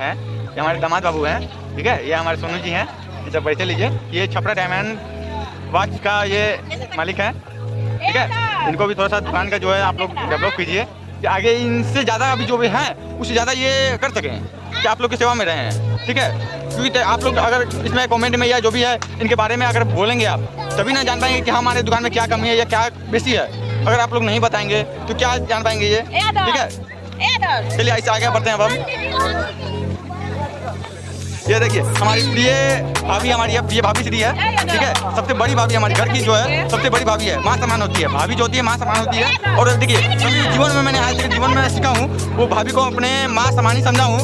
हैं, ये हमारे दामाद बाबू हैं, ठीक है। ये हमारे सोनू जी हैं, ये सब पैसे लीजिए। ये छपरा डायमंड वॉच का ये मालिक है, ठीक है। इनको भी थोड़ा सा दुकान का जो है आप लोग डेवलप कीजिए कि आगे इनसे ज़्यादा अभी जो भी हैं उससे ज़्यादा ये कर सकें कि आप लोग की सेवा में रहें, ठीक है। क्योंकि आप लोग अगर इसमें कमेंट में या जो भी है इनके बारे में अगर बोलेंगे आप, तभी ना जान पाएंगे कि हमारे दुकान में क्या कमी है या क्या बेसी है। अगर आप लोग नहीं बताएंगे तो क्या जान पाएंगे ये, ठीक है। चलिए ऐसे आगे बढ़ते हैं अब हम। ये देखिए हमारी प्रिय भाभी, हमारी ये भाभी श्री है, ठीक है। सबसे बड़ी भाभी हमारी घर की जो है सबसे बड़ी भाभी है, माँ समान होती है। भाभी जो होती है माँ समान होती है। और देखिए जीवन में मैंने आज तक जीवन में सीखा हूँ वो भाभी को अपने माँ समान ही समझा हूँ,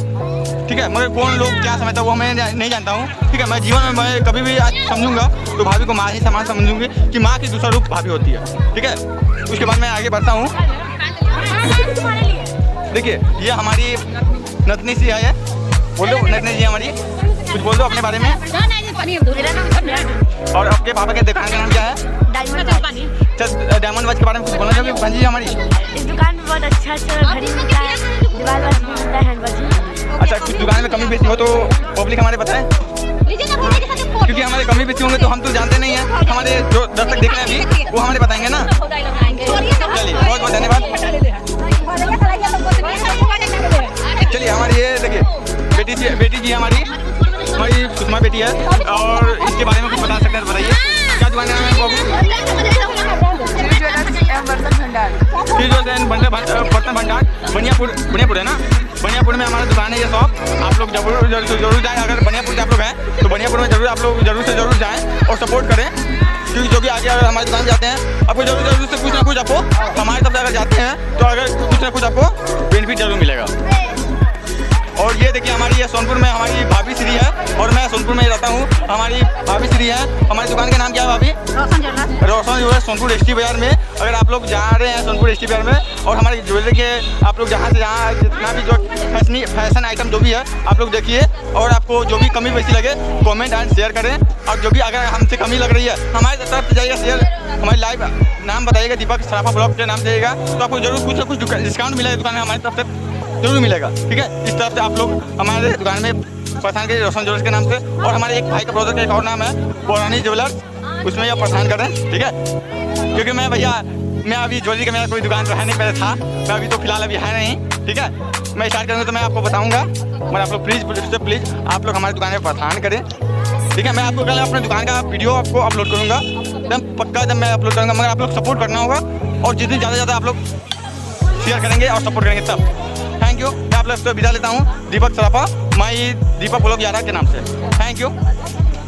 ठीक है। मगर कौन लोग क्या समझता है वो मैं नहीं जानता हूँ, ठीक है। मैं जीवन में मैं कभी भी आज समझूंगा तो भाभी को माँ ही समान समझूंगी कि माँ की दूसरा रूप भाभी होती है, ठीक है। उसके बाद मैं आगे बढ़ता हूँ। देखिए ये हमारी नतनी सी है, बोलो नतनी जी हमारी, कुछ बोल दो अपने बारे में। और आपके पापा के दुकान का नाम क्या है? डायमंड वॉच के बारे में कुछ बोलना चाहोगे भांजी हमारी? इस दुकान में बहुत अच्छा घड़ी मिलता है, दीवार वॉच भी मिलता है, हैंड वॉच। अच्छा कुछ दुकान में कमी बेची हो तो पब्लिक हमारे बताएं, क्योंकि हमारे कमी बेची होंगे तो हम तो जानते नहीं हैं। हमारे जो दर्शक देख रहे हैं अभी वो हमारे बताएंगे ना। चलिए बहुत बहुत धन्यवाद। चलिए हमारी ये देखिए बेटी जी हमारी सुषमा बेटी है, और इसके बारे में कुछ बता सकते हैं तो बताइए। क्या दुकान का नाम है बाबू? बर्तन भंडार बनियापुर है ना। बनियापुर में हमारा दुकान है ये शॉप। आप लोग जरूर जाएं। अगर बनियापुर से आप लोग हैं तो बनियापुर में जरूर आप लोग जरूर से जरूर जाएं और सपोर्ट करें, क्योंकि जो भी आगे अगर हमारी दुकान जाते हैं आपको जरूर से कुछ ना कुछ आपको हमारे तरफ से अगर जाते हैं तो अगर कुछ ना कुछ आपको बेनिफिट जरूर मिलेगा। और ये देखिए हमारी ये सोनपुर में हमारी भाभी श्री है, और मैं सोनपुर में ही रहता हूँ। हमारी भाभी श्री है। हमारी दुकान का नाम क्या है भाभी? रोशन ज्वेलर्स, सोनपुर एसटी बाजार में। अगर आप लोग जा रहे हैं सोनपुर एसटी बाजार में और हमारी ज्वेलरी के आप लोग जहाँ से जहाँ जितना भी जो फैशन आइटम जो भी है आप लोग देखिए, और आपको जो भी कमी बेसी लगे कमेंट एंड शेयर करें। और जो भी अगर हमसे कमी लग रही है हमारी तरफ से जाइएगा शेयर, हमारी लाइव नाम बताइएगा दीपक सराफा ब्लॉग के नाम से जाइएगा तो आपको जरूर कुछ ना कुछ डिस्काउंट मिलेगा दुकान में, हमारी तरफ से जरूर मिलेगा, ठीक है। इस तरफ से आप लोग हमारे दुकान में परेशान करें रोशन ज्वेलर्स के नाम से। और हमारे एक भाई का ब्रदर का एक और नाम है पुरानी ज्वेलर्स, उसमें यह परेशान करें, ठीक है। क्योंकि मैं मैं अभी ज्वेलरी का मेरा कोई दुकान तो है नहीं, पहले था, मैं अभी तो फिलहाल अभी है नहीं, ठीक है। मैं स्टार्ट करूँगा तो मैं आपको बताऊँगा, मगर आप लोग प्लीज़ आप लोग हमारी दुकान में परेशान करें, ठीक है। मैं आपको कल अपने दुकान का वीडियो आपको अपलोड करूँगा, एकदम पक्का जब मैं अपलोड करूँगा, मगर आप लोग सपोर्ट करना होगा। और जितनी ज़्यादा आप लोग शेयर करेंगे और सपोर्ट करेंगे तब। Thank you. मैं आप लोग विदा लेता हूँ दीपक सराफा, मैं दीपक ब्लॉग 11 के नाम से। Thank you.